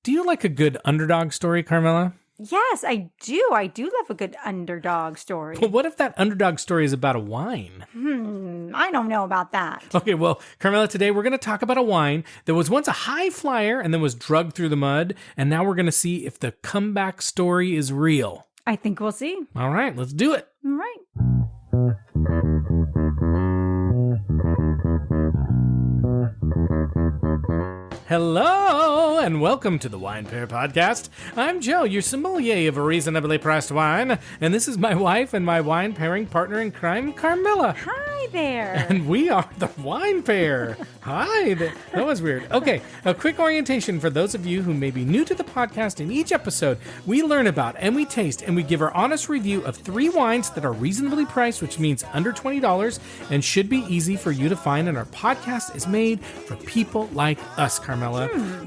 Do you like a good underdog story, Carmela? Yes, I do. I do love a good underdog story. Well, what if that underdog story is about a wine? I don't know about that. Okay, well, Carmela, today we're going to talk about a wine that was once a high flyer and then was drugged through the mud. And now we're going to see if the comeback story is real. I think we'll see. All right, let's do it. All right. Hello, and welcome to the Wine Pair Podcast. I'm Joe, your sommelier of reasonably priced wine, and this is my wife and my wine pairing partner in crime, Carmela. Hi there. And we are the Wine Pair. Hi there. That was weird. Okay, a quick orientation for those of you who may be new to the podcast. In each episode, we learn about and we taste and we give our honest review of 3 wines that are reasonably priced, which means under $20 and should be easy for you to find. And our podcast is made for people like us, Carmela.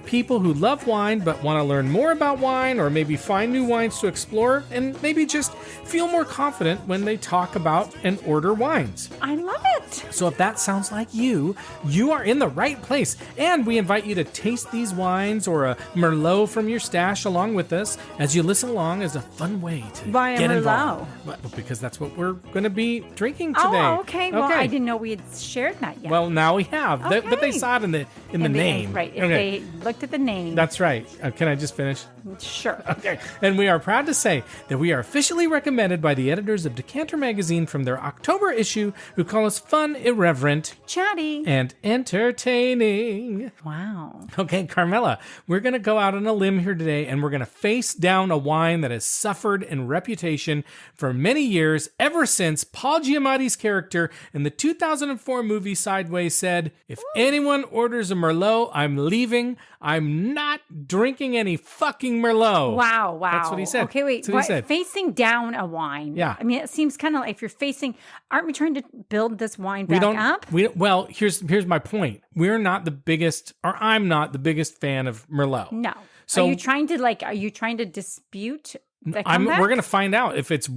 People who love wine but want to learn more about wine, or maybe find new wines to explore, and maybe just feel more confident when they talk about and order wines. I love it. So if that sounds like you are in the right place. And we invite you to taste these wines or a Merlot from your stash along with us as you listen along as a fun way to Why a get Merlot? involved. Well, because that's what we're going to be drinking today. Oh, okay. Well, I didn't know we had shared that yet. Well, now we have. Okay. But they saw it in the name. Right. If Okay. they looked at the name. That's right. Can I just finish? Sure. Okay. And we are proud to say that we are officially recommended by the editors of Decanter Magazine from their October issue, who call us fun, irreverent, Chatty. and entertaining. Wow. Okay, Carmela, we're going to go out on a limb here today, and we're going to face down a wine that has suffered in reputation for many years, ever since Paul Giamatti's character in the 2004 movie Sideways said, "If anyone orders a Merlot, I'm leaving. I'm not drinking any fucking Merlot." Wow. That's what he said. Okay, wait. That's what he said. Facing down a wine. Yeah. I mean, it seems kind of like if you're facing, aren't we trying to build this wine back up? Well, here's my point. We're not the biggest, or I'm not the biggest fan of Merlot. No. So are you trying to dispute the comeback? we're going to find out if it's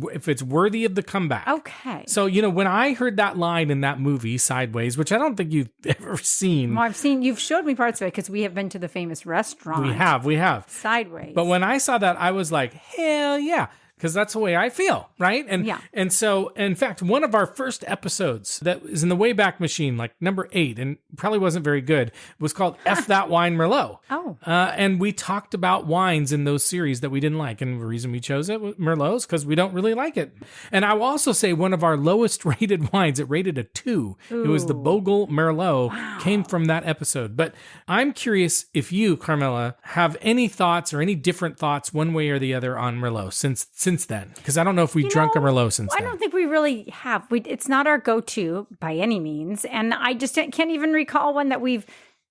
worthy of the comeback. Okay. So, when I heard that line in that movie, Sideways, which I don't think you've ever seen. Well, you've showed me parts of it because we have been to the famous restaurant. We have. Sideways. But when I saw that, I was like, hell yeah. Because that's the way I feel, right? And so, in fact, one of our first episodes that is in the Wayback Machine, like number 8, and probably wasn't very good, was called F That Wine Merlot. Oh. And we talked about wines in those series that we didn't like. And the reason we chose it was Merlot's because we don't really like it. And I will also say one of our lowest rated wines, it rated a 2. Ooh. It was the Bogle Merlot, came from that episode. But I'm curious if you, Carmela, have any thoughts or any different thoughts one way or the other on Merlot since then, because I don't know if we've drunk a Merlot since then. I don't think we really have. It's not our go-to by any means, and I just can't even recall one that we've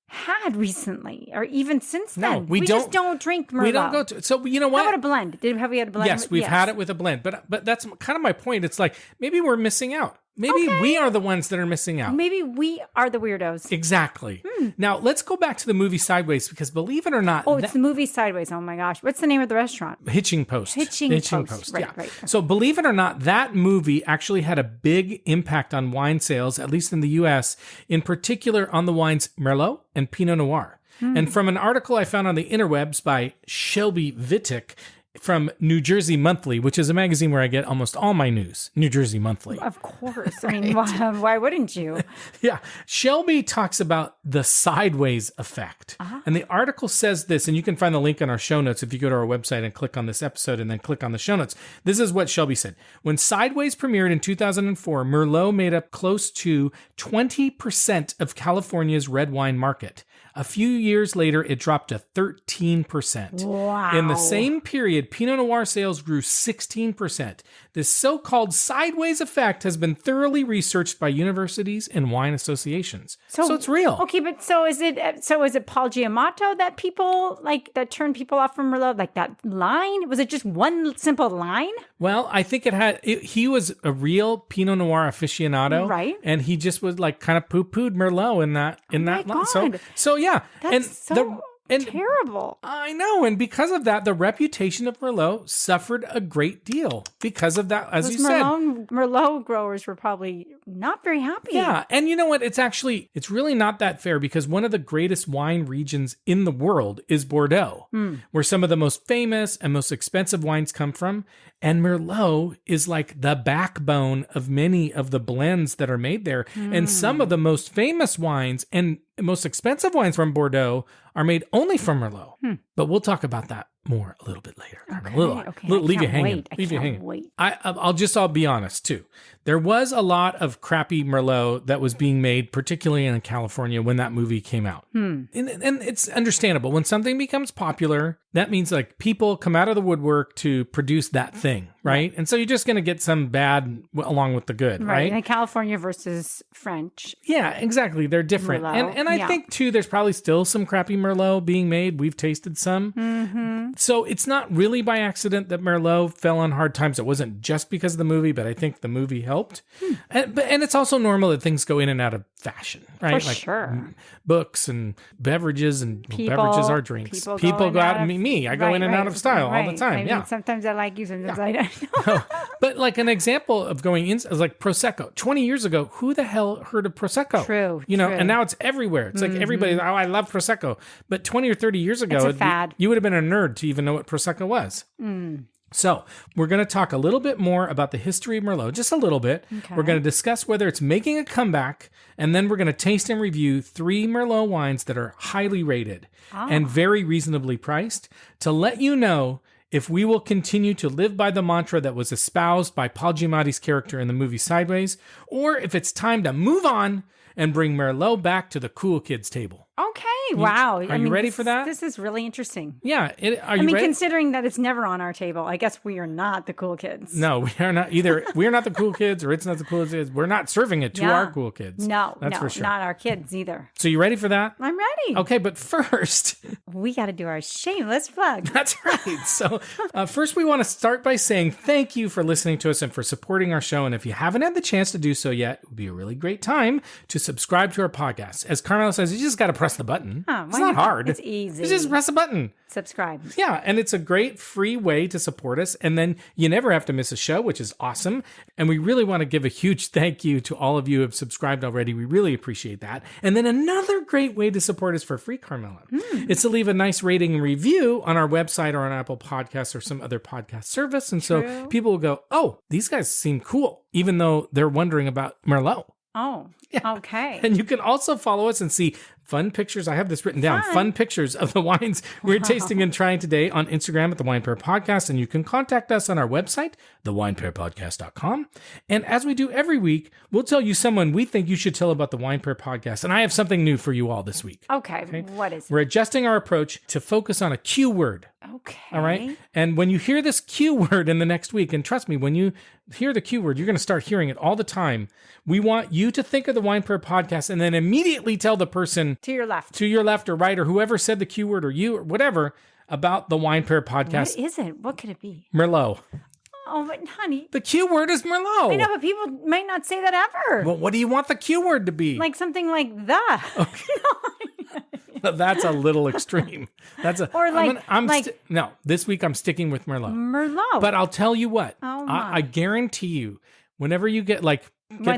had recently, or even since then. No, we just don't drink Merlot. We don't go to. So you know what? How about a blend? Have we had a blend? Yes, we've had it with a blend, but that's kind of my point. It's like maybe we're missing out. Maybe we are the ones that are missing out. Maybe we are the weirdos. Exactly. Now, let's go back to the movie Sideways, because believe it or not... Oh, it's the movie Sideways. Oh, my gosh. What's the name of the restaurant? Hitching Post. Hitching Post. Right, yeah. Right. So believe it or not, that movie actually had a big impact on wine sales, at least in the U.S., in particular on the wines Merlot and Pinot Noir. And from an article I found on the interwebs by Shelby Vittick, from New Jersey Monthly, which is a magazine where I get almost all my news. New Jersey Monthly. Of course. I mean, why wouldn't you? Yeah. Shelby talks about the sideways effect. And the article says this, and you can find the link in our show notes if you go to our website and click on this episode and then click on the show notes. This is what Shelby said. When Sideways premiered in 2004, Merlot made up close to 20% of California's red wine market. A few years later, it dropped to 13%. Wow. In the same period, Pinot Noir sales grew 16%. This so-called sideways effect has been thoroughly researched by universities and wine associations. So it's real. Okay, but so is it Paul Giamatti that turned people off from Merlot? Like that line? Was it just one simple line? Well, I think he was a real Pinot Noir aficionado. Right. And he just was like kind of poo-pooed Merlot in that line. God. So yeah. That's And terrible. I know. And because of that, the reputation of Merlot suffered a great deal because of that, as Those you said. Merlot growers were probably not very happy. Yeah. And you know what? It's really not that fair because one of the greatest wine regions in the world is Bordeaux, where some of the most famous and most expensive wines come from. And Merlot is like the backbone of many of the blends that are made there. And some of the most famous wines and most expensive wines from Bordeaux are made only from Merlot. But we'll talk about that more a little bit later. Okay. Leave you hanging. Wait. I'll be honest too. There was a lot of crappy Merlot that was being made, particularly in California when that movie came out. And it's understandable. When something becomes popular, that means like people come out of the woodwork to produce that thing, right? And so you're just going to get some bad along with the good, right? And California versus French. Yeah, exactly. They're different. Merlot. And I think too, there's probably still some crappy Merlot being made. We've tasted some. So it's not really by accident that Merlot fell on hard times. It wasn't just because of the movie, but I think the movie helped. And it's also normal that things go in and out of fashion, right? For sure. Books and beverages and People- beverages are drinks. People go out and me. I go in and out of style all the time. I mean, sometimes I like you, sometimes I don't. But like an example of going in is like Prosecco. 20 years ago, who the hell heard of Prosecco? True. And now it's everywhere. It's like everybody's, I love Prosecco. But 20 or 30 years ago, It's a fad. you would have been a nerd to even know what Prosecco was. So we're going to talk a little bit more about the history of Merlot, just a little bit. Okay. We're going to discuss whether it's making a comeback, and then we're going to taste and review 3 Merlot wines that are highly rated and very reasonably priced to let you know if we will continue to live by the mantra that was espoused by Paul Giamatti's character in the movie Sideways, or if it's time to move on and bring Merlot back to the cool kids table. Okay. Wow. Are you ready for that? This is really interesting. Yeah. Are you ready? Considering that it's never on our table, I guess we are not the cool kids. No, we are not either. We're not the cool kids, or it's not the cool kids. We're not serving it to our cool kids. That's for sure. Not our kids either. So you ready for that? I'm ready. Okay, but first, we got to do our shameless plug. That's right. So first, we want to start by saying thank you for listening to us and for supporting our show. And if you haven't had the chance to do so yet, it would be a really great time to subscribe to our podcast. As Carmela says, you just got to press the button. It's not hard. It's easy. You just press a button. Subscribe. Yeah, and it's a great free way to support us. And then you never have to miss a show, which is awesome. And we really want to give a huge thank you to all of you who have subscribed already. We really appreciate that. And then another great way to support us for free, Carmela, is to leave a nice rating and review on our website or on Apple Podcasts or some other podcast service. And so people will go, oh, these guys seem cool, even though they're wondering about Merlot. Oh, yeah. Okay. And you can also follow us and see fun pictures. I have this written down. Fun pictures of the wines we're tasting and trying today on Instagram at the Wine Pair Podcast. And you can contact us on our website, thewinepairpodcast.com. And as we do every week, we'll tell you someone we think you should tell about the Wine Pair Podcast. And I have something new for you all this week. Okay. What is it? We're adjusting our approach to focus on a Q word. Okay. All right. And when you hear this Q word in the next week, and trust me, when you hear the Q word, you're going to start hearing it all the time. We want you to think of the Wine Pair Podcast and then immediately tell the person to your left or right, or whoever said the Q word, or you, or whatever, about the Wine Pair Podcast. What is it? What could it be? Merlot. Oh, but honey. The Q word is Merlot. I know, but people might not say that ever. Well, what do you want the Q word to be? Like something like the. Okay. That's a little extreme. That's a. Or like, no, this week I'm sticking with Merlot. Merlot. But I'll tell you what. Oh my. I guarantee you, whenever you get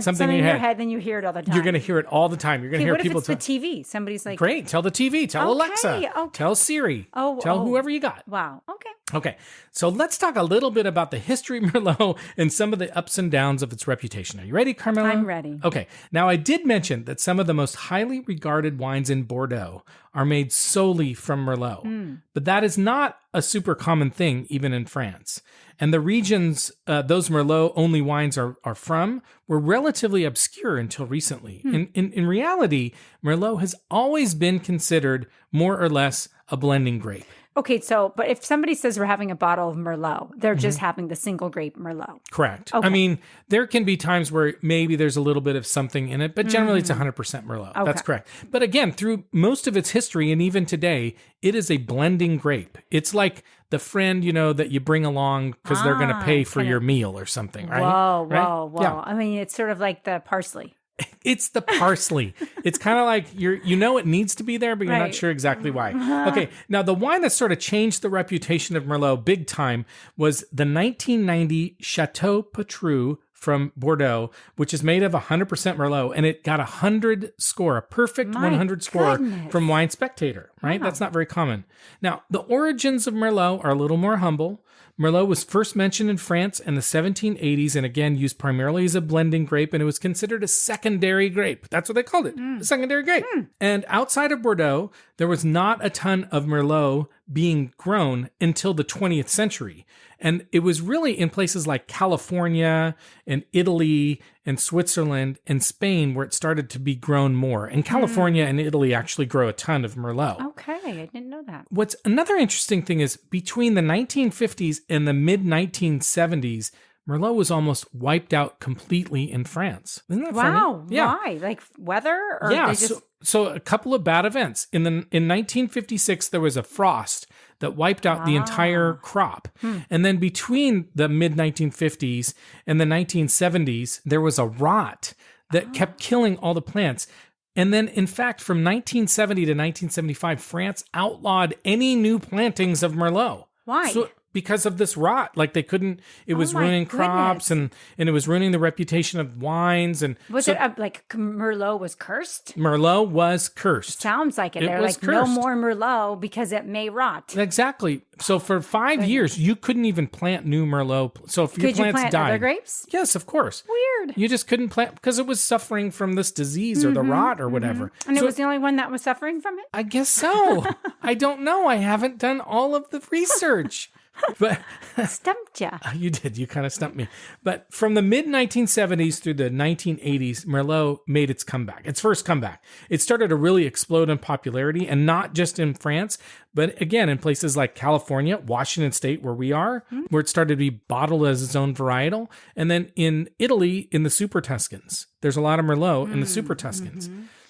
something in your head, then you hear it all the time. You're going to hear it all the time. You're going to hear people. What if it's the TV? Somebody's like, great. Tell the TV. Tell Alexa. Okay. Tell Siri. Tell whoever you got. Wow. Okay. Okay. So let's talk a little bit about the history of Merlot and some of the ups and downs of its reputation. Are you ready, Carmela? I'm ready. Okay. Now, I did mention that some of the most highly regarded wines in Bordeaux are made solely from Merlot, but that is not a super common thing, even in France. And the regions those Merlot-only wines are from were relatively obscure until recently. In reality, Merlot has always been considered more or less a blending grape. Okay, but if somebody says we're having a bottle of Merlot, they're just having the single grape Merlot. Correct. Okay. I mean, there can be times where maybe there's a little bit of something in it, but generally it's 100% Merlot. Okay. That's correct. But again, through most of its history and even today, it is a blending grape. It's like the friend, that you bring along because they're going to pay for your meal or something, right? Whoa. Yeah. I mean, it's sort of like the parsley. It's the parsley. It's kind of like it needs to be there, but you're not Right. sure exactly why. Okay, now the wine that sort of changed the reputation of Merlot big time was the 1990 Chateau Petrus from Bordeaux, which is made of 100% Merlot, and it got a perfect My 100 score goodness. from Wine Spectator, right? Wow. That's not very common. Now, the origins of Merlot are a little more humble. Merlot was first mentioned in France in the 1780s and again used primarily as a blending grape, and it was considered a secondary grape. That's what they called it, a secondary grape. And outside of Bordeaux, there was not a ton of Merlot being grown until the 20th century. And it was really in places like California and Italy and Switzerland and Spain where it started to be grown more. And California and Italy actually grow a ton of Merlot. Okay, I didn't know that. What's another interesting thing is between the 1950s and the mid 1970s, Merlot was almost wiped out completely in France. Isn't that funny? Wow, Yeah. why? Like weather? Or Yeah, they just... so a couple of bad events. In 1956, there was a frost that wiped out the entire crop. And then between the mid 1950s and the 1970s, there was a rot that kept killing all the plants. And then, in fact, from 1970 to 1975, France outlawed any new plantings of Merlot. Why? Because of this rot. Like they couldn't, it was my ruining crops and it was ruining the reputation of wines. And Was it like Merlot was cursed? Merlot was cursed. Sounds like it. It They're was like, no cursed. more Merlot because it may rot. Exactly. So for 5 years, you couldn't even plant new Merlot. So if your Could you plants plant died, other grapes? yes, of course. Weird. You just couldn't plant because it was suffering from this disease or the rot or whatever. And So it was the only one that was suffering from it? I guess so. I don't know. I haven't done all of the research. But Stumped ya. you did. You kind of stumped me. But from the mid 1970s through the 1980s, Merlot made its comeback, its first comeback. It started to really explode in popularity, and not just in France, but again, in places like California, Washington State, where we are, where it started to be bottled as its own varietal. And then in Italy, in the Super Tuscans. There's a lot of Merlot in the Super Tuscans.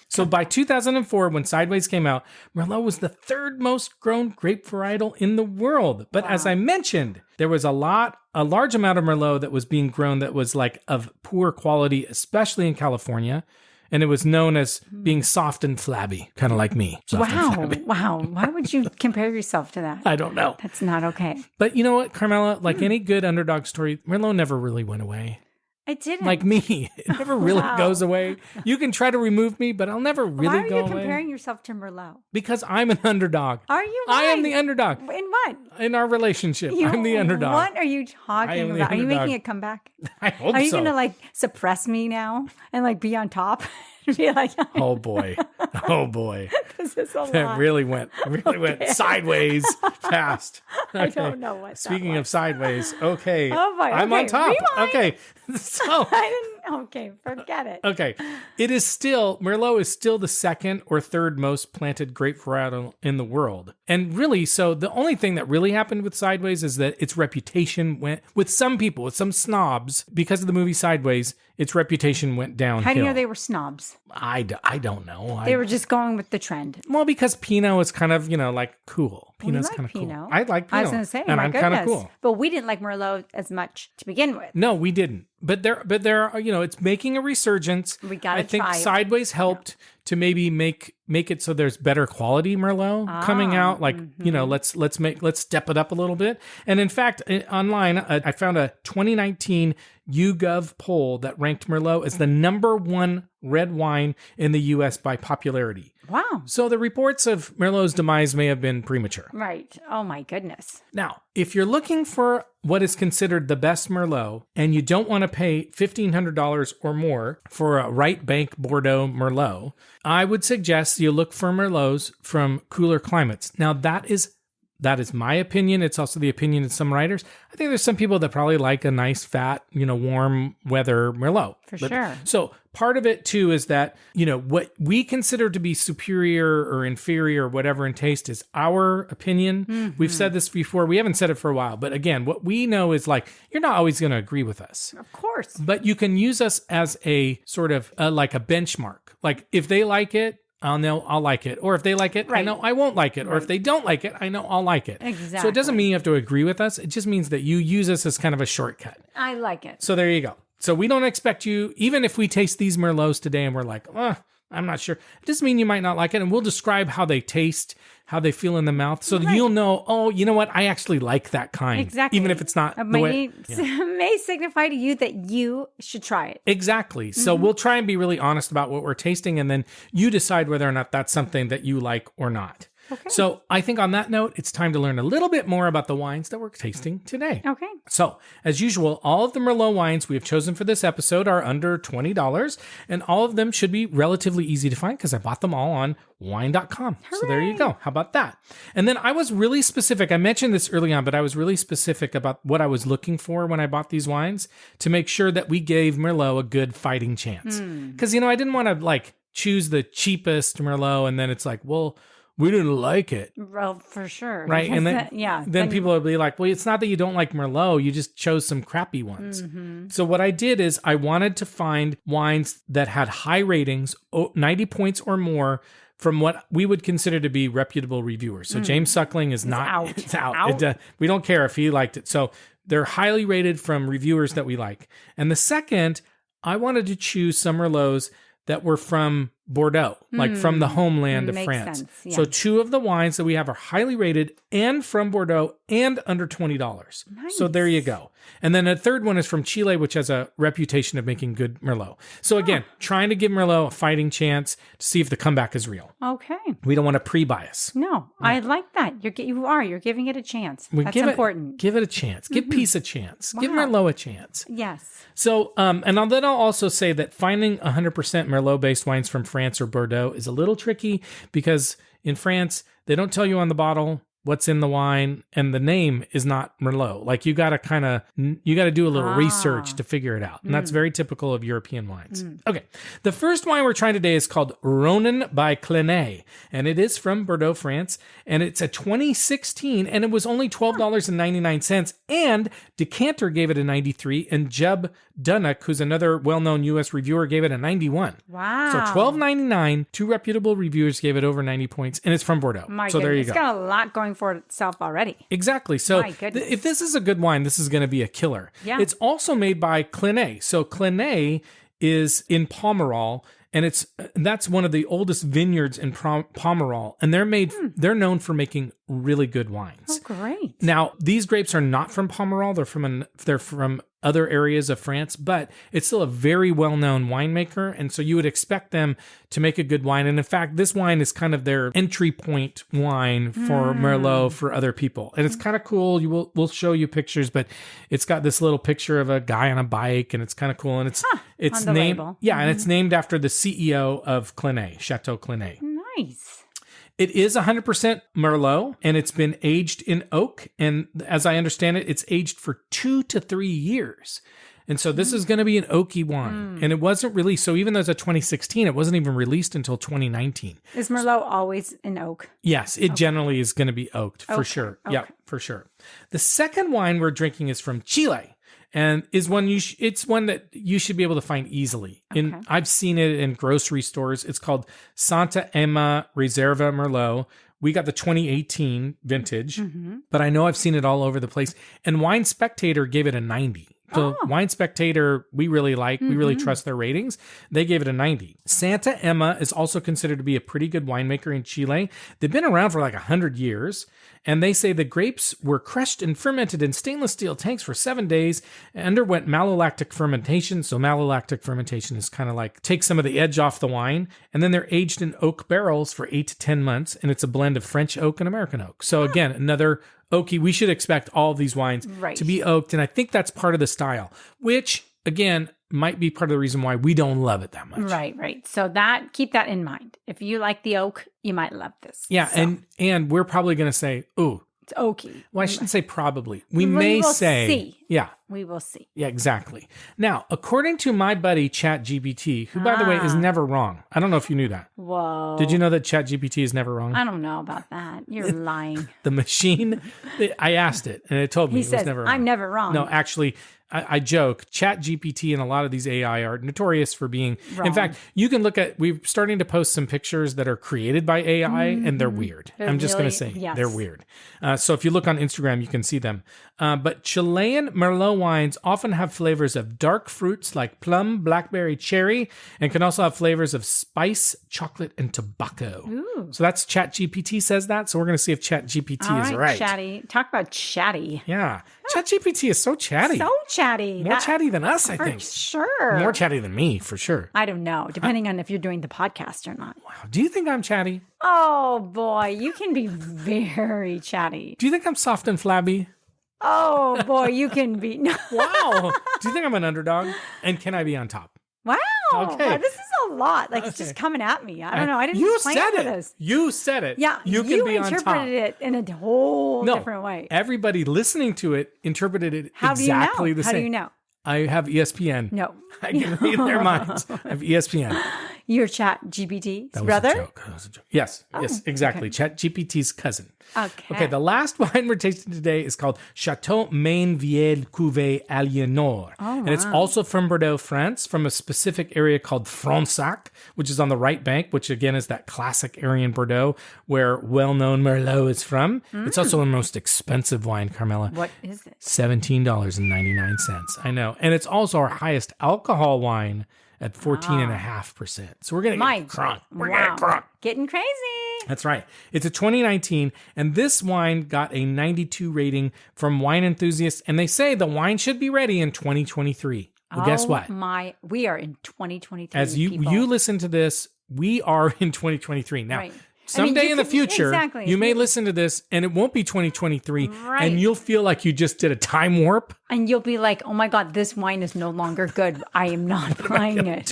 So by 2004, when Sideways came out, Merlot was the third most grown grape varietal in the world. But as I mentioned, there was a large amount of Merlot that was being grown that was like of poor quality, especially in California. And it was known as being soft and flabby, kind of like me. Soft and flabby. Wow. Why would you compare yourself to that? I don't know. That's not okay. But you know what, Carmela? Like any good underdog story, Merlot never really went away. I didn't. Like me, it never really goes away. You can try to remove me, but I'll never really Why are go you away. comparing yourself to Merlot? Because I'm an underdog. Are you? I am Why? the underdog In what? in our relationship. I'm the underdog. What are you I talking am the about? Are you underdog. making a comeback? I hope Are you so. going to like suppress me now and like be on top? Be like, Oh boy. Oh boy. this is a That lot. really went sideways fast. I don't know what that Speaking of was. sideways, okay. Oh boy, I'm okay, on top. rewind. Okay. So I didn't. Okay, forget it. okay. Merlot is still the second or third most planted grape varietal in the world. And really, so the only thing that really happened with Sideways is that its reputation went, with some people, with some snobs, because of the movie Sideways, its reputation went downhill. How do you know they were snobs? I don't know. They were just going with the trend. Well, because Pinot is kind of, like cool. We Pinot's like kind of cool. Pinot. I like Pinot. I was going to say, and my I'm goodness. kind of cool. But we didn't like Merlot as much to begin with. No, we didn't. But there are, it's making a resurgence. We gotta I think try it. Sideways helped to maybe make it so there's better quality Merlot coming out. Like, let's step it up a little bit. And in fact, online, I found a 2019 YouGov poll that ranked Merlot as the number one red wine in the U.S. by popularity. Wow. So the reports of Merlot's demise may have been premature. Right. Oh my goodness. Now, if you're looking for what is considered the best Merlot and you don't want to pay $1,500 or more for a right bank Bordeaux Merlot, I would suggest you look for Merlots from cooler climates. Now, that is my opinion. It's also the opinion of some writers. I think there's some people that probably like a nice, fat, warm weather Merlot. For sure. So part of it too is that, what we consider to be superior or inferior or whatever in taste is our opinion. Mm-hmm. We've said this before. We haven't said it for a while. But again, what we know is like, you're not always going to agree with us. Of course. But you can use us as a sort of like a benchmark. Like if they like it, I'll know I'll like it. Or if they like it, I Right. know I won't like it. Or if they don't like it, I know I'll like it. So it doesn't Exactly. mean you have to agree with us. It just means that you use us as kind of a shortcut. I like it. So there you go. So we don't expect you, even if we taste these Merlots today and we're like, I'm not sure. It doesn't mean you might not like it. And we'll describe how they taste, how they feel in the mouth. So that you'll know, oh, you know what? I actually like that kind. Exactly. Even if it's not the way. May signify to you that you should try it. Exactly. So we'll try and be really honest about what we're tasting. And then you decide whether or not that's something that you like or not. Okay. So I think on that note, it's time to learn a little bit more about the wines that we're tasting today. Okay. So as usual, all of the Merlot wines we have chosen for this episode are under $20, and all of them should be relatively easy to find because I bought them all on wine.com. So there you go. How about that? And then I was really specific. I mentioned this early on, but I was really specific about what I was looking for when I bought these wines to make sure that we gave Merlot a good fighting chance. Because, I didn't want to choose the cheapest Merlot and then it's like, well, we didn't like it. Well, for sure. Right. And then people will be like, well, it's not that you don't like Merlot. You just chose some crappy ones. So what I did is I wanted to find wines that had high ratings, 90 points or more, from what we would consider to be reputable reviewers. So James Suckling is not out. It's out. We don't care if he liked it. So they're highly rated from reviewers that we like. And the second, I wanted to choose some Merlots that were from Bordeaux, like from the homeland of France. Sense, yeah. So 2 of the wines that we have are highly rated and from Bordeaux and under $20. Nice. So there you go. And then a third one is from Chile, which has a reputation of making good Merlot. So again, trying to give Merlot a fighting chance to see if the comeback is real. Okay. We don't want to pre-bias. No, I like that. You're giving it a chance. That's important. Give it a chance. Give peace a chance. Give Merlot a chance. Yes. So, and then I'll also say that finding 100% Merlot-based wines from France or Bordeaux is a little tricky because in France, they don't tell you on the bottle what's in the wine, and the name is not Merlot. Like you got to do a little research to figure it out. And that's very typical of European wines. Okay. The first wine we're trying today is called Ronin by Clenay, and it is from Bordeaux, France, and it's a 2016, and it was only $12.99, and Decanter gave it a 93, and Jeb Dunnock, who's another well-known U.S. reviewer, gave it a 91. Wow. So $12.99, 2 reputable reviewers gave it over 90 points, and it's from Bordeaux. So there you go. It's got a lot going for itself already. Exactly. So if this is a good wine, this is going to be a killer. Yeah. It's also made by Clenay. So Clenay is in Pomerol, and that's one of the oldest vineyards in Pomerol, and they're known for making really good wines. Oh, great. Now, these grapes are not from Pomerol. They're from other areas of France, but it's still a very well-known winemaker, and so you would expect them to make a good wine. And in fact, this wine is kind of their entry point wine for Merlot for other people. And it's kind of cool. We'll show you pictures, but it's got this little picture of a guy on a bike, and it's kind of cool. And it's named, label. And it's named after the CEO of Clenay, Chateau Clenay. Nice. It is 100% Merlot, and it's been aged in oak. And as I understand it, it's aged for 2 to 3 years. And so this is going to be an oaky wine. And it wasn't released. So even though it's a 2016, it wasn't even released until 2019. Is Merlot always in oak? Yes, it generally is going to be oaked for sure. Okay. Yeah, for sure. The second wine we're drinking is from Chile. And is one it's one that you should be able to find easily. I've seen it in grocery stores. It's called Santa Emma Reserva Merlot. We got the 2018 vintage, but I know I've seen it all over the place. And Wine Spectator gave it a 90. So Wine Spectator, we really like. We really trust their ratings. They gave it a 90. Santa Emma is also considered to be a pretty good winemaker in Chile. They've been around for like 100 years. And they say the grapes were crushed and fermented in stainless steel tanks for 7 days and underwent malolactic fermentation. So malolactic fermentation is kind of like take some of the edge off the wine. And then they're aged in oak barrels for 8 to 10 months. And it's a blend of French oak and American oak. So again, another oaky. We should expect all of these wines to be oaked. And I think that's part of the style, which again, might be part of the reason why we don't love it that much. Right. So keep that in mind. If you like the oak, you might love this. Yeah, so. and we're probably going to say, ooh. It's oaky. Well, I shouldn't say probably. We may say. See. Yeah. We will see. Yeah, exactly. Now, according to my buddy ChatGPT, who, by the way, is never wrong. I don't know if you knew that. Whoa. Did you know that ChatGPT is never wrong? I don't know about that. You're lying. The machine, I asked it, and it told me it was never wrong. I'm never wrong. No, actually, I joke. ChatGPT and a lot of these AI are notorious for being wrong. In fact, you can look at, we're starting to post some pictures that are created by AI, and they're weird. I'm just going to say they're weird. So if you look on Instagram, you can see them. But Chilean Merlot wines often have flavors of dark fruits like plum, blackberry, cherry, and can also have flavors of spice, chocolate, and tobacco. Ooh. So that's ChatGPT says that. So we're going to see if ChatGPT is right. Chatty. Talk about chatty. Yeah. ChatGPT is so chatty. So chatty. More chatty than us, I For think. sure. More chatty than me, for sure. I don't know, depending on if you're doing the podcast or not. Wow. Do you think I'm chatty? Oh, boy. You can be very chatty. Do you think I'm soft and flabby? Oh, boy. You can be. No. Wow. Do you think I'm an underdog? And can I be on top? Wow. Okay. Wow, this is a lot. Like, it's just coming at me. I don't know. I didn't You plan said for it. this. You said it. Yeah. You can be on top. interpreted it in a whole different way. Everybody listening to it interpreted it How do you know? exactly the same. How do you know? I have ESPN. No. I can read their minds. I have ESPN. Your ChatGPT's That was brother? a joke. That was a joke. Yes, yes, exactly. ChatGPT's cousin. Okay. Okay, the last wine we're tasting today is called Chateau Mainvielle Cuvée Aliénor. And it's also from Bordeaux, France, from a specific area called Fronsac, which is on the right bank, which again is that classic area in Bordeaux where well-known Merlot is from. It's also the most expensive wine, Carmela. What is it? $17.99. I know. And it's also our highest alcohol wine at 14.5%. So we're going to get crunk. We're going to get crunk. Getting crazy. That's right. It's a 2019, and this wine got a 92 rating from wine enthusiasts, and they say the wine should be ready in 2023. Well, guess what? We are in 2023. As you listen to this, we are in 2023. Now, someday in the future, you may listen to this and it won't be 2023, and you'll feel like you just did a time warp. And you'll be like, oh my God, this wine is no longer good. I am not buying it.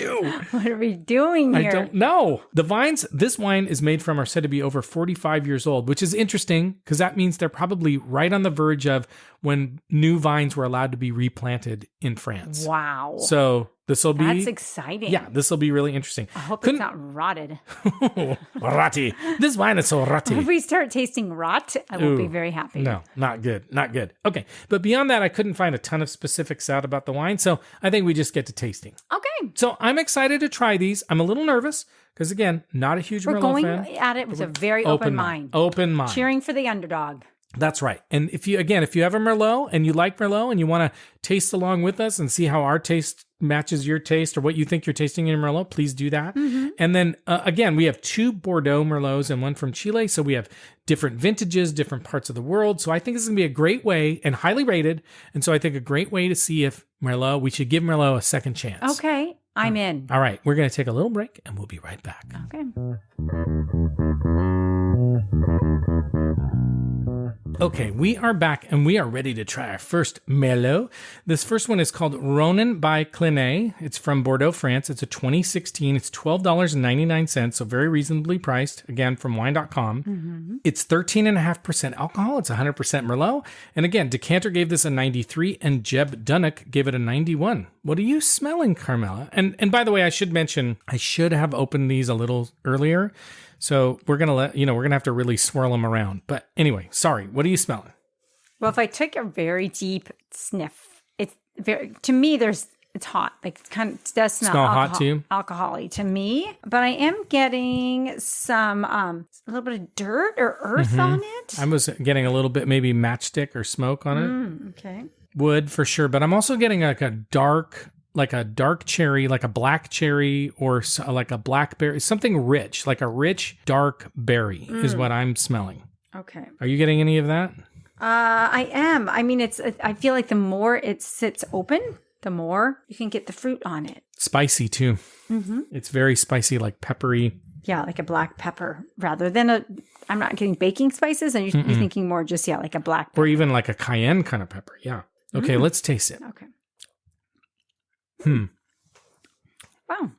What are we doing here? I don't know. This wine is made from are said to be over 45 years old, which is interesting because that means they're probably right on the verge of when new vines were allowed to be replanted in France. Wow. So this will be... That's exciting. Yeah, this will be really interesting. I hope it's not rotted. Rotty. This wine is so rotty. If we start tasting rot, I will be very happy. No, not good. Not good. Okay. But beyond that, I couldn't find a ton of specifics out about the wine. So I think we just get to tasting. Okay. So I'm excited to try these. I'm a little nervous because, again, not a huge Merlot fan. We're going at it with a very open mind. Open mind. Cheering for the underdog. That's right. And if you have a Merlot and you like Merlot and you want to taste along with us and see how our taste matches your taste or what you think you're tasting in Merlot, please do that. Mm-hmm. And then again, we have 2 Bordeaux Merlots and 1 from Chile. So we have different vintages, different parts of the world. So I think this is going to be a great way and highly rated. And so I think a great way to see if we should give Merlot a second chance. Okay. I'm in. All right. We're going to take a little break and we'll be right back. Okay. Okay, we are back and we are ready to try our first Merlot. This first one is called Ronin by Clinet. It's from Bordeaux, France. It's a 2016. It's $12.99, so very reasonably priced. Again, from wine.com. Mm-hmm. It's 13.5% alcohol. It's 100% Merlot. And again, Decanter gave this a 93 and Jeb Dunnock gave it a 91. What are you smelling, Carmela? And by the way, I should mention, I should have opened these a little earlier. So we're going to have to really swirl them around. But anyway, sorry. What are you smelling? Well, if I took a very deep sniff, it's to me, it's hot. Like it does smell hot to you? Alcohol-y to me. But I am getting some, a little bit of dirt or earth on it. I was getting a little bit maybe matchstick or smoke on it. Okay. Wood for sure. But I'm also getting like a dark cherry, like a black cherry or like a blackberry, something rich, like a rich, dark berry is what I'm smelling. Okay. Are you getting any of that? I am. I mean, I feel like the more it sits open, the more you can get the fruit on it. Spicy too. Mm-hmm. It's very spicy, like peppery. Yeah, like a black pepper rather than I'm not getting baking spices. And you're thinking more just, like a black pepper. Or even like a cayenne kind of pepper. Yeah. Okay, let's taste it. Okay. Wow.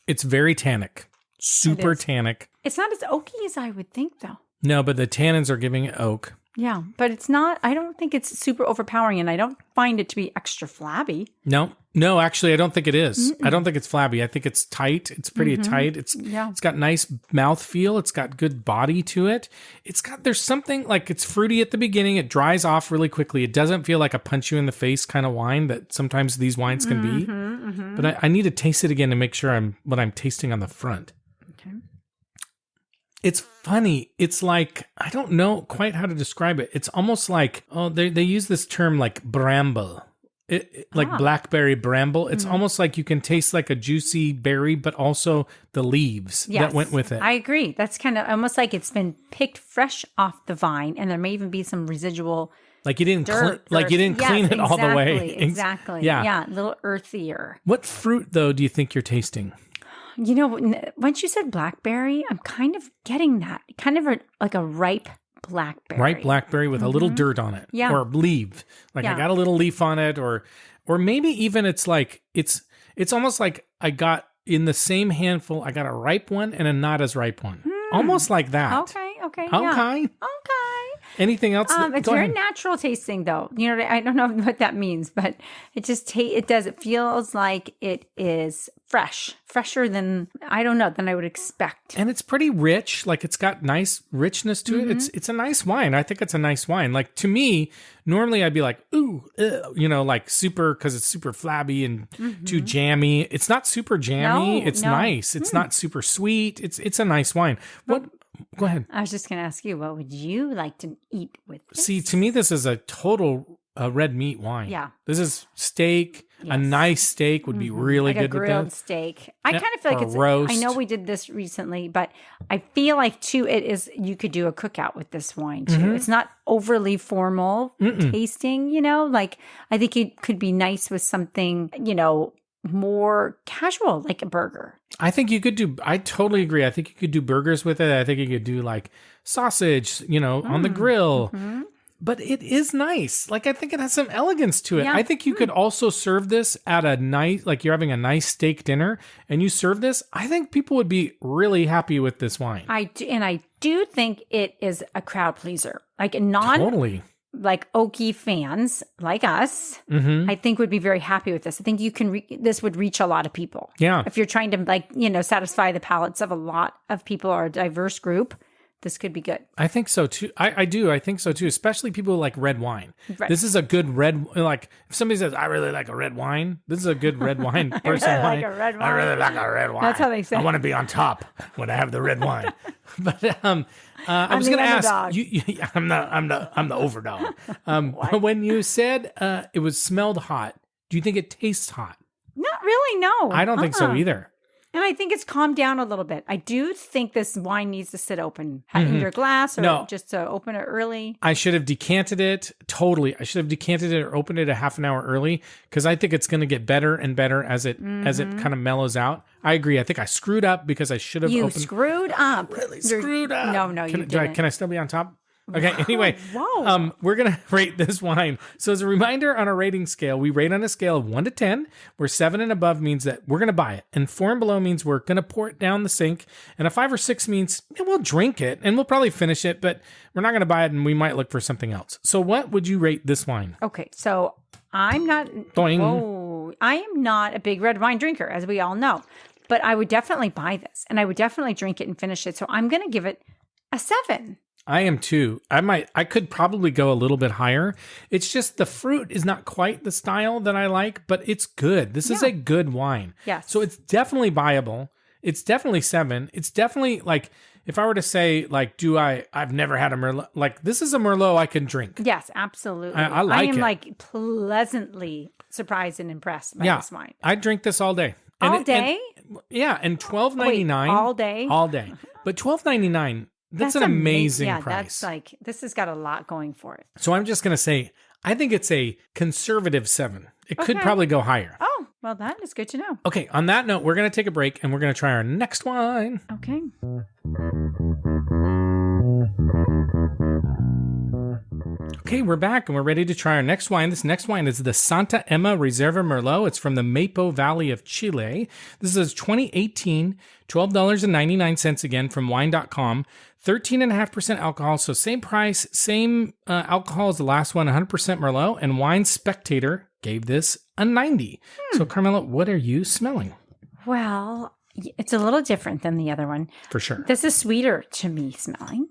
It's very tannic. Super tannic. It's not as oaky as I would think, though. No, but the tannins are giving it oak. Yeah, but it's not, I don't think it's super overpowering, and I don't find it to be extra flabby. No, actually, I don't think it is. I don't think it's flabby. I think it's tight. It's pretty tight. It's got nice mouthfeel. It's got good body to it. There's something like it's fruity at the beginning. It dries off really quickly. It doesn't feel like a punch you in the face kind of wine that sometimes these wines can be. But I need to taste it again to make sure what I'm tasting on the front. Okay. It's funny. It's like, I don't know quite how to describe it. It's almost like, they use this term like bramble. like blackberry bramble. It's almost like you can taste like a juicy berry, but also the leaves that went with it. I agree. That's kind of almost like it's been picked fresh off the vine, and there may even be some residual. Like you didn't clean it all the way. Exactly. Yeah, a little earthier. What fruit though do you think you're tasting? You know, once you said blackberry, I'm kind of getting that. Kind of like a ripe blackberry. Ripe blackberry with a little dirt on it. Yeah. Or leaf. Like I got a little leaf on it, or maybe even it's like it's almost like I got in the same handful, I got a ripe one and a not as ripe one. Almost like that. Okay. Okay. Anything else? It's very natural tasting, though. You know, I don't know what that means, but it just it does. It feels like it is fresher than I would expect. And it's pretty rich. Like it's got nice richness to it. It's a nice wine. I think it's a nice wine. Like to me, normally I'd be like, ooh, like super because it's super flabby and too jammy. It's not super jammy. It's nice. It's not super sweet. It's a nice wine. Go ahead. I was just going to ask you, what would you like to eat with this? See, to me, this is a total red meat wine. Yeah. This is steak. Yes. A nice steak would be really like good with a grilled steak. I kind of feel like it's roast. I know we did this recently, but I feel like too you could do a cookout with this wine too. It's not overly formal tasting, like I think it could be nice with something, more casual, like a burger. I totally agree. I think you could do burgers with it. I think you could do like sausage, on the grill. But it is nice. Like, I think it has some elegance to it. Yeah. I think you could also serve this at a nice, like you're having a nice steak dinner and you serve this. I think people would be really happy with this wine. I do think it is a crowd pleaser. Like totally. Like oaky fans like us, I think would be very happy with this. I think you can. This would reach a lot of people. Yeah. If you're trying to satisfy the palates of a lot of people or a diverse group, this could be good. I think so too. I do. I think so too. Especially people who like red wine. Right. This is a good red. Like if somebody says, "I really like a red wine," this is a good red wine person. I really like a red wine. I really like a red wine. That's how they say. I want to be on top when I have the red wine. But I was going to ask you. I'm the overdog. When you said it was smelled hot, do you think it tastes hot? Not really. No, I don't think so either. And I think it's calmed down a little bit. I do think this wine needs to sit open in your glass or just to open it early. I should have decanted it. Totally. I should have decanted it or opened it a half an hour early because I think it's going to get better and better as it kind of mellows out. I agree. I think I screwed up because I should have opened. You screwed up. Really screwed up. No, you didn't. Can I still be on top? Okay, anyway, Whoa. We're going to rate this wine. So as a reminder on a rating scale, we rate on a scale of 1 to 10, where 7 and above means that we're going to buy it, and 4 and below means we're going to pour it down the sink, and a 5 or 6 means we'll drink it, and we'll probably finish it, but we're not going to buy it, and we might look for something else. So what would you rate this wine? Okay, so I'm not... Boing. Whoa, I am not a big red wine drinker, as we all know, but I would definitely buy this, and I would definitely drink it and finish it, so I'm going to give it a 7. I am too. I could probably go a little bit higher. It's just the fruit is not quite the style that I like, but it's good. This is a good wine. Yes. So it's definitely buyable. It's definitely 7. It's definitely like, if I were to say like, I've never had a Merlot, like this is a Merlot I can drink. Yes, absolutely. I like it. I am like pleasantly surprised and impressed by this wine. I drink this all day. All day? And $12.99. All day? All day. But $12.99. That's an amazing price. That's like, this has got a lot going for it. So I'm just going to say, I think it's a conservative 7. It could probably go higher. Oh, well, that is good to know. Okay, on that note, we're going to take a break and we're going to try our next wine. Okay. Okay, we're back and we're ready to try our next wine. This next wine is the Santa Emma Reserva Merlot. It's from the Maipo Valley of Chile. This is 2018, $12.99 again from wine.com. 13.5% alcohol, so same price, same alcohol as the last one, 100% Merlot, and Wine Spectator gave this a 90. So, Carmela, what are you smelling? Well, it's a little different than the other one. For sure. This is sweeter to me smelling.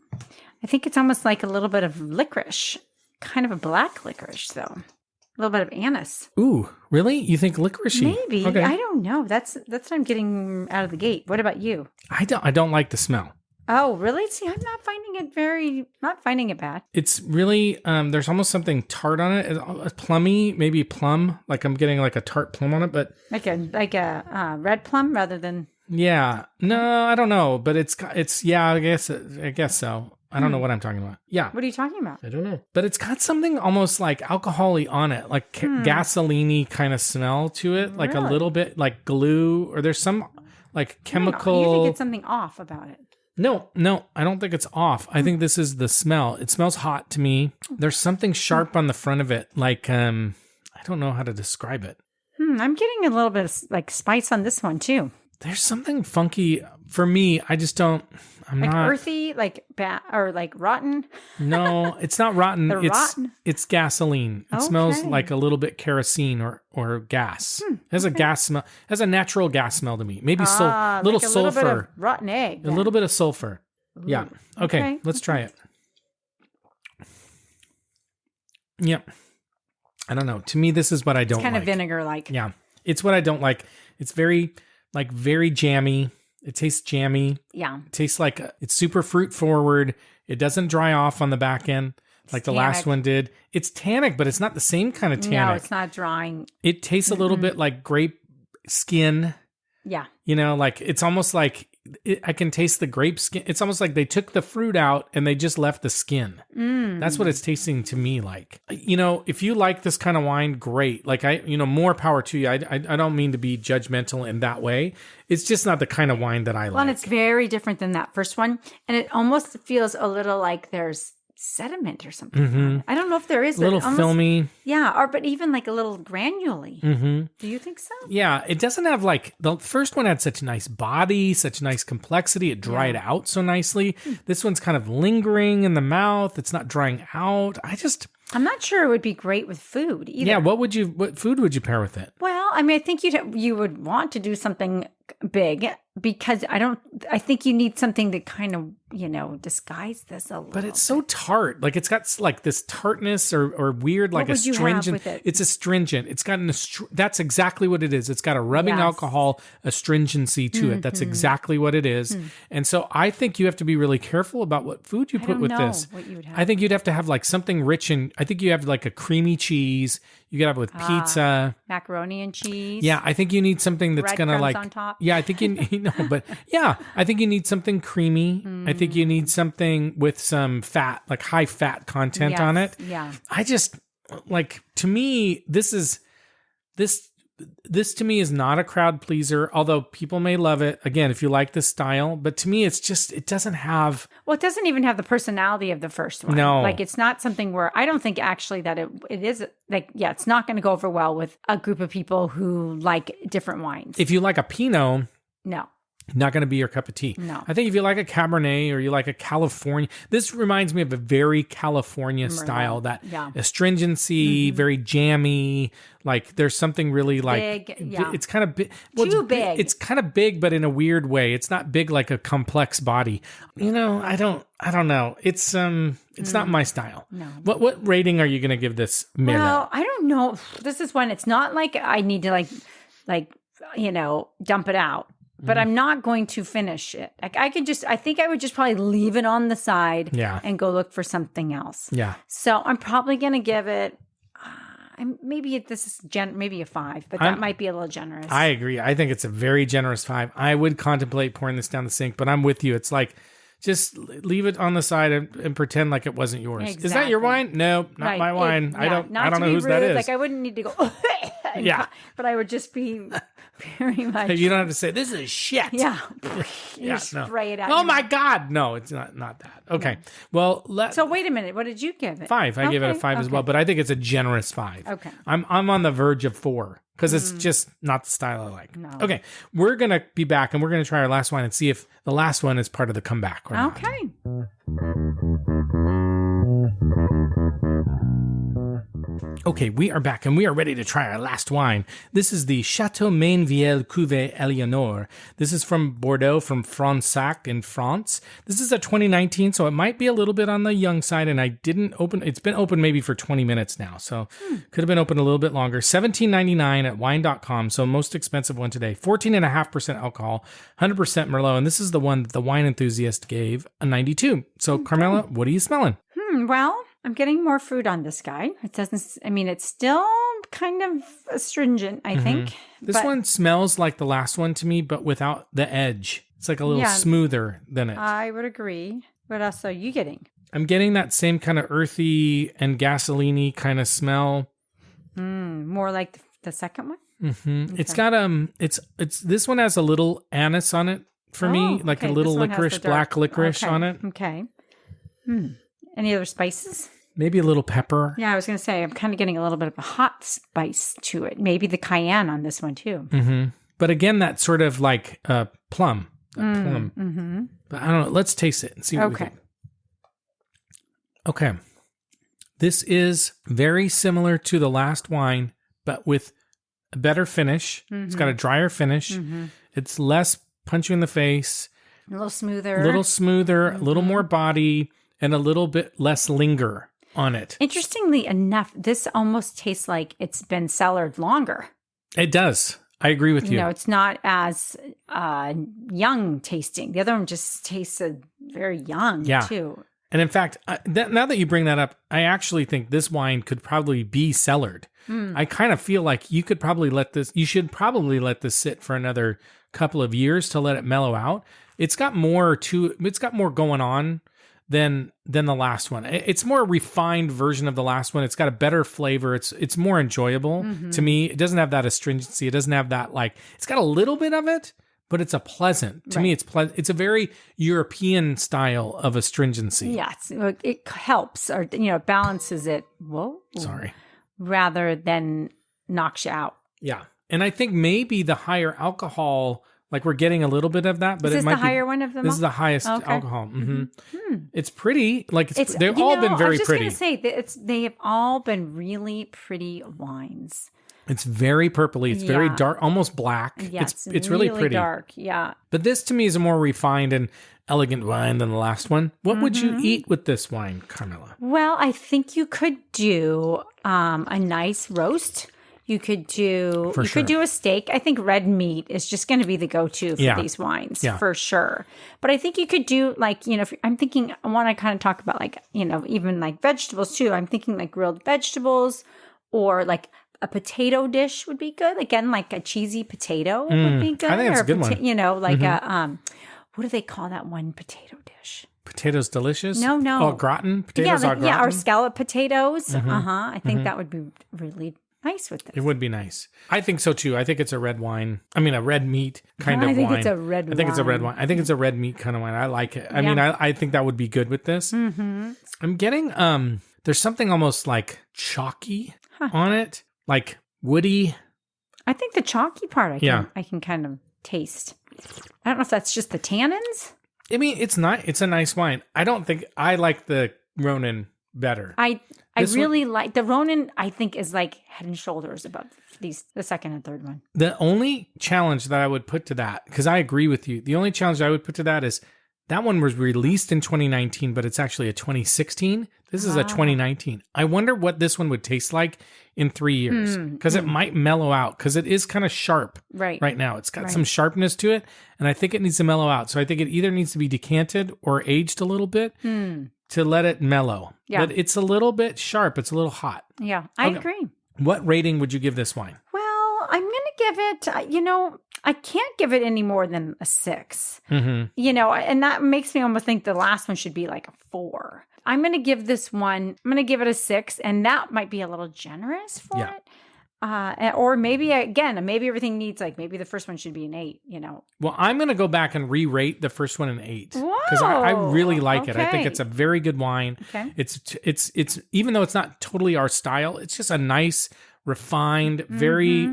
I think it's almost like a little bit of licorice, kind of a black licorice, though. A little bit of anise. Ooh, really? You think licorice-y? Maybe. Okay. I don't know. That's what I'm getting out of the gate. What about you? I don't like the smell. Oh, really? See, I'm not finding it bad. It's really, there's almost something tart on it. It's plummy, maybe plum. Like I'm getting like a tart plum on it, but Like a red plum rather than. yeah. No, I don't know, but yeah, I guess so. I don't know what I'm talking about. Yeah. What are you talking about? I don't know. But it's got something almost like alcohol-y on it, like gasoline-y kind of smell to it, like a little bit like glue, or there's some like chemical. You think it's something off about it? No, I don't think it's off. I think this is the smell. It smells hot to me. There's something sharp on the front of it, like I don't know how to describe it. I'm getting a little bit of like spice on this one too. There's something funky for me. I just don't. I'm like not earthy, like bad or like rotten. No, it's not rotten. Rotten? It's gasoline. It smells like a little bit kerosene or gas. It has a gas smell. It has a natural gas smell to me. Maybe little like a sulfur. Little bit of rotten egg. A little bit of sulfur. Ooh. Yeah. Okay, let's try it. Yep. I don't know. To me, this is what I don't like. It's kind of vinegar-like. Yeah. It's what I don't like. It's very jammy. It tastes jammy. Yeah. It tastes like it's super fruit forward. It doesn't dry off on the back end like the last one did. It's tannic, but it's not the same kind of tannic. No, it's not drying. It tastes a little bit like grape skin. Yeah. You know, like it's almost like I can taste the grape skin. It's almost like they took the fruit out and they just left the skin. That's what it's tasting to me like. You know, if you like this kind of wine, great. Like more power to you. I don't mean to be judgmental in that way. It's just not the kind of wine that I like. Well, and it's very different than that first one. And it almost feels a little like there's sediment or something. I don't know if there is. A little filmy. Yeah, but even like a little granularly. Do you think so? Yeah, it doesn't have like, the first one had such a nice body, such nice complexity. It dried out so nicely. This one's kind of lingering in the mouth. It's not drying out. I'm not sure it would be great with food either. Yeah, what food would you pair with it? Well, I mean, I think you would want to do something big because I think you need something to kind of, disguise this a little. But it's so tart. Like it's got like this tartness or weird, like what would you have with it? It's astringent. It's got that's exactly what it is. It's got a rubbing alcohol astringency to it. That's exactly what it is. And so I think you have to be really careful about what food you put with this. What you would have. I think you'd have to have like something rich I think you have like a creamy cheese. You could have it with pizza, macaroni and cheese. Yeah, I think you need something that's gonna like. On top. Yeah, I think I think you need something creamy. I think you need something with some fat, like high fat content on it. Yeah. I just like, to me, this to me is not a crowd pleaser, although people may love it. Again, if you like this style, but to me, it doesn't have. Well, it doesn't even have the personality of the first one. No. Like it's not something where I don't think actually that it is like, it's not going to go over well with a group of people who like different wines. If you like a Pinot. No. Not going to be your cup of tea. No. I think if you like a Cabernet or you like a California, this reminds me of a very California style, that astringency, very jammy. Like there's something really like, big, it's kind of big. Too big. It's kind of big, but in a weird way. It's not big like a complex body. I don't know. It's not my style. No. What rating are you going to give this Merlot? Well, I don't know. This is when it's not like I need to dump it out. But I'm not going to finish it. Like I think I would just probably leave it on the side and go look for something else. Yeah. So I'm probably going to give it, maybe this is maybe a 5, but that might be a little generous. I agree. I think it's a very generous 5. I would contemplate pouring this down the sink, but I'm with you. It's like, just leave it on the side and pretend like it wasn't yours. Exactly. Is that your wine? No, not my wine. I don't know whose that is. Like I wouldn't need to go, but I would just be very much. You don't have to say, this is shit. Yeah. You spray it out. Oh my God. No, it's not that. Okay. No. Well, so wait a minute. What did you give it? 5. I gave it a 5 as well, but I think it's a generous 5. Okay. I'm on the verge of 4. Because it's just not the style I like. No. Okay, we're going to be back and we're going to try our last wine and see if the last one is part of the comeback or not. Okay. Okay, we are back and we are ready to try our last wine. This is the Chateau Mainvielle Cuvée Eleanor. This is from Bordeaux, from Fronsac in France. This is a 2019, so it might be a little bit on the young side, and I didn't open. It's been open maybe for 20 minutes now, so could have been open a little bit longer. $17.99 at wine.com, so most expensive one today. 14.5% alcohol, 100% Merlot, and this is the one that the wine enthusiast gave a 92. So, Carmela, what are you smelling? Well, I'm getting more fruit on this guy. It doesn't, I mean, it's still kind of astringent, I think. This one smells like the last one to me, but without the edge. It's like a little smoother than it. I would agree. What else are you getting? I'm getting that same kind of earthy and gasoline-y kind of smell. More like the second one? Okay. It's got, it's this one has a little anise on it for me, like a little licorice, black licorice on it. Okay. Any other spices? Maybe a little pepper. Yeah, I was going to say, I'm kind of getting a little bit of a hot spice to it. Maybe the cayenne on this one, too. But again, that sort of like plum. Plum. But I don't know. Let's taste it and see what we think. Okay. This is very similar to the last wine, but with a better finish. It's got a drier finish. It's less punch you in the face. A little smoother. A little more body, and a little bit less linger on it. Interestingly enough, this almost tastes like it's been cellared longer. It does. I agree with you. No, it's not as young tasting. The other one just tasted very young, too. And in fact, now that you bring that up, I actually think this wine could probably be cellared. I kind of feel like you should probably let this sit for another couple of years to let it mellow out. It's got more going on than the last one. It's more a refined version of the last one. It's got a better flavor. It's more enjoyable to me. It doesn't have that astringency. It doesn't have that it's got a little bit of it, but it's to me, it's pleasant. It's a very European style of astringency. Yes, it helps or balances it. Sorry. Rather than knocks you out. Yeah, and I think maybe the higher alcohol. Like we're getting a little bit of that, but is this the higher one of them? This is the highest alcohol. It's pretty. They've all been very pretty. I was just going to say they have all been really pretty wines. It's very purpley. It's very dark, almost black. Yeah, it's really pretty. Dark. Yeah. But this to me is a more refined and elegant wine than the last one. What would you eat with this wine, Carmela? Well, I think you could do a nice roast. You could do could do a steak. I think red meat is just going to be the go-to for these wines for sure. But I think you could do I'm thinking I want to kind of talk about even like vegetables too. I'm thinking like grilled vegetables or like a potato dish would be good. Again, like a cheesy potato would be good. I think it's a good one. A what do they call that one potato dish? Potatoes delicious? No. Oh, gratin? Potatoes au gratin? Yeah, or scallop potatoes. I think that would be really nice with this. It would be nice. I think so too. I think it's a red wine. I mean, a red meat kind of wine. I think it's a red wine. I think it's a red wine. I think it's a red meat kind of wine. I like it. I mean, I think that would be good with this. I'm getting, there's something almost like chalky on it, like woody. I think the chalky part I can kind of taste. I don't know if that's just the tannins. I mean, it's not. It's a nice wine. I don't think I like the Ronin better. I really like the Ronin. I think is like head and shoulders above the second and third one. The only challenge that I would put to that, because I agree with you, the only challenge I would put to that is that one was released in 2019, but it's actually a 2016. This is a 2019. I wonder what this one would taste like in 3 years, because it might mellow out, because it is kind of sharp right now. It's got some sharpness to it, and I think it needs to mellow out. So I think it either needs to be decanted or aged a little bit to let it mellow. Yeah. But it's a little bit sharp. It's a little hot. Yeah, I agree. What rating would you give this wine? Well, I'm going to give it, I can't give it any more than a 6. And that makes me almost think the last one should be like a 4. I'm going to give this one, I'm going to give it a 6, and that might be a little generous for it. Or maybe, again, maybe everything needs, maybe the first one should be an 8, Well, I'm going to go back and re-rate the first one an 8. Because I really like it. I think it's a very good wine. Okay. It's even though it's not totally our style, it's just a nice, refined, very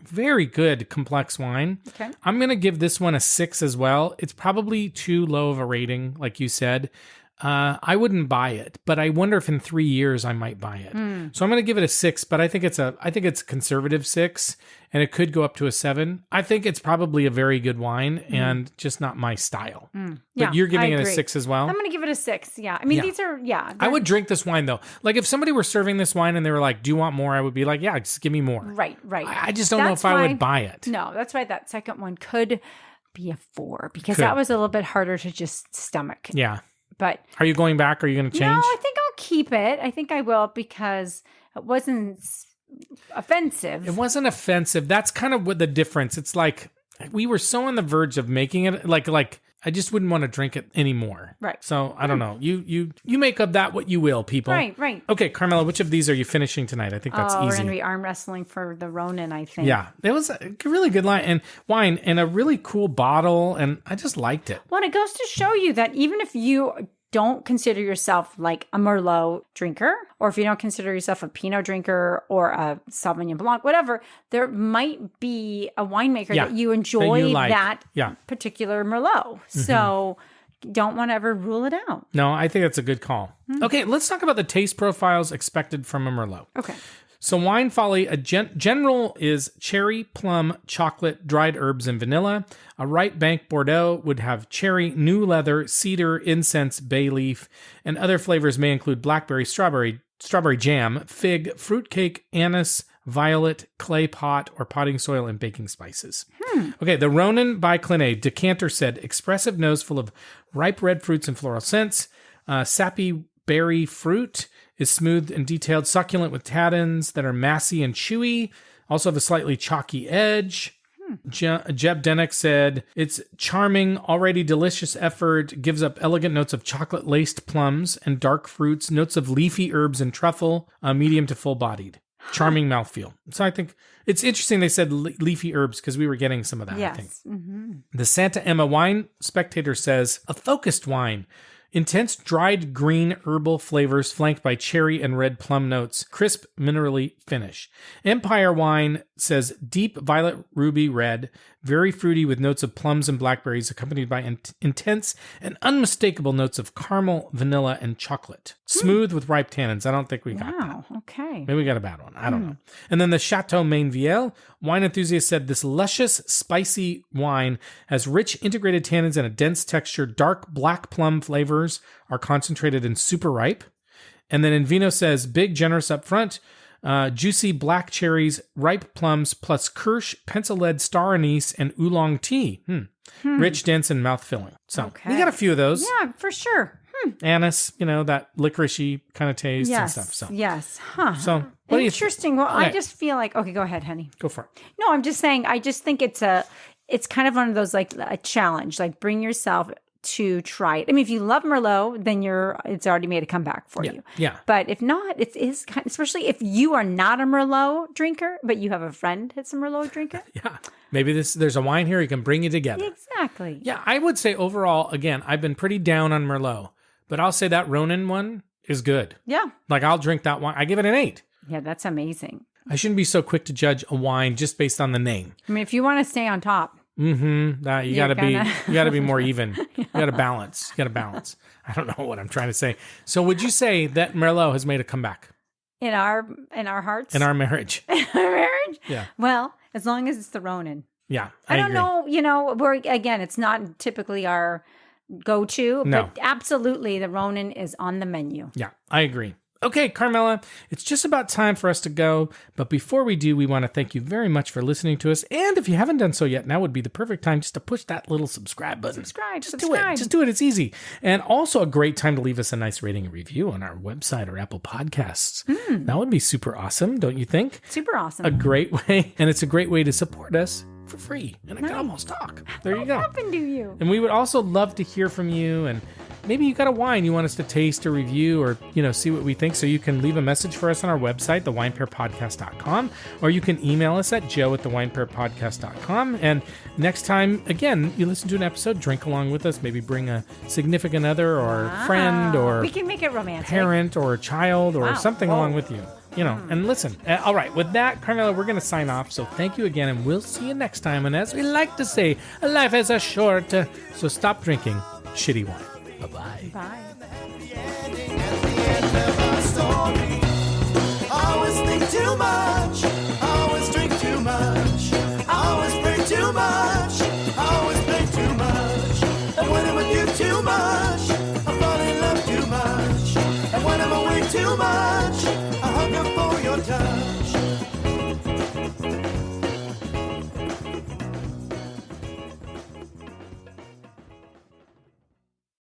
very good complex wine. Okay. I'm going to give this one a 6 as well. It's probably too low of a rating, like you said. I wouldn't buy it, but I wonder if in 3 years I might buy it. So I'm going to give it a 6, but I think it's a conservative 6, and it could go up to a 7. I think it's probably a very good wine and just not my style. But you're giving it a 6 as well? I'm going to give it a 6. Yeah. I mean, these are, I would drink this wine though. Like if somebody were serving this wine and they were like, do you want more? I would be like, yeah, just give me more. Right. I just don't know if I would buy it. No, that's why that second one could be a 4 because that was a little bit harder to just stomach. Yeah. But are you going back? Are you going to change? No, I think I'll keep it. I think I will because it wasn't offensive. It wasn't offensive. That's kind of what the difference. It's like we were so on the verge of making it like I just wouldn't want to drink it anymore. Right. So I don't know. You make of that what you will, people. Right. Okay, Carmela, which of these are you finishing tonight? I think that's easy. We're going to be arm wrestling for the Ronin, I think. Yeah, it was a really good wine and a really cool bottle, and I just liked it. Well, it goes to show you that even if you don't consider yourself like a Merlot drinker, or if you don't consider yourself a Pinot drinker or a Sauvignon Blanc, whatever, there might be a winemaker that you enjoy that particular Merlot. So don't want to ever rule it out. No, I think that's a good call. Okay, let's talk about the taste profiles expected from a Merlot. Okay. So Wine Folly, a general is cherry, plum, chocolate, dried herbs, and vanilla. A right bank Bordeaux would have cherry, new leather, cedar, incense, bay leaf, and other flavors may include blackberry, strawberry jam, fig, fruitcake, anise, violet, clay pot, or potting soil, and baking spices. Okay, the Ronin by Clinet decanter said, expressive nose full of ripe red fruits and floral scents, sappy berry fruit, is smooth and detailed, succulent with tannins that are massy and chewy. Also have a slightly chalky edge. Jeb Denick said, it's charming, already delicious effort, gives up elegant notes of chocolate-laced plums and dark fruits, notes of leafy herbs and truffle, medium to full-bodied. Charming mouthfeel. So I think it's interesting they said leafy herbs because we were getting some of that, I think. The Santa Emma Wine Spectator says, a focused wine. Intense dried green herbal flavors flanked by cherry and red plum notes. Crisp minerally finish. Empire Wine says deep violet ruby red. Very fruity with notes of plums and blackberries accompanied by intense and unmistakable notes of caramel, vanilla, and chocolate. Smooth with ripe tannins. I don't think we got that. Wow, okay. Maybe we got a bad one. I don't know. And then the Chateau Mainvielle. Wine enthusiast said this luscious, spicy wine has rich integrated tannins and a dense texture. Dark black plum flavors are concentrated and super ripe. And then Invino says big, generous up front. Juicy black cherries, ripe plums, plus Kirsch, pencil lead, star anise, and oolong tea. Rich, dense, and mouth-filling. So we got a few of those. Yeah, for sure. Anise, that licoricey kind of taste and stuff. So. Yes. Huh. So what do you interesting. Well, I just feel like, okay, go ahead, honey. Go for it. No, I'm just saying, I just think it's kind of one of those, like a challenge, like bring yourself to try it. I mean, if you love Merlot, then it's already made a comeback for you. Yeah. But if not, it is kind of, especially if you are not a Merlot drinker, but you have a friend that's a Merlot drinker. Yeah. Maybe there's a wine here, he can bring you together. Exactly. Yeah. I would say overall, again, I've been pretty down on Merlot, but I'll say that Ronin one is good. Yeah. Like I'll drink that wine. I give it an 8. Yeah, that's amazing. I shouldn't be so quick to judge a wine just based on the name. I mean, if you want to stay on top. You gotta be more even. You gotta balance. I don't know what I'm trying to say. So would you say that Merlot has made a comeback? In our hearts? In our marriage. In our marriage? Yeah. Well, as long as it's the Ronin. Yeah. I don't know, it's not typically our go-to, but absolutely the Ronin is on the menu. Yeah, I agree. Okay, Carmela, it's just about time for us to go. But before we do, we want to thank you very much for listening to us. And if you haven't done so yet, now would be the perfect time just to push that little subscribe button. Just do it. Just do it. It's easy. And also a great time to leave us a nice rating and review on our website or Apple Podcasts. That would be super awesome, don't you think? Super awesome. A great way. And it's a great way to support us for free. And I can almost talk. There you go. What happened to you? And we would also love to hear from you, and maybe you got a wine you want us to taste or review or, see what we think. So you can leave a message for us on our website, thewinepairpodcast.com, or you can email us at joe@thewinepairpodcast.com. And next time, again, you listen to an episode, drink along with us, maybe bring a significant other or friend or we can make it romantic. Parent or a child or something along with you. And listen. All right, with that, Carmela, we're going to sign off. So thank you again, and we'll see you next time. And as we like to say, life is short, so stop drinking shitty wine. Bye-bye. Bye. too much. I always drink too much. I always pray too much. I always play too much. And when I'm with you too much, I fall in love too much. And when I'm awake too much,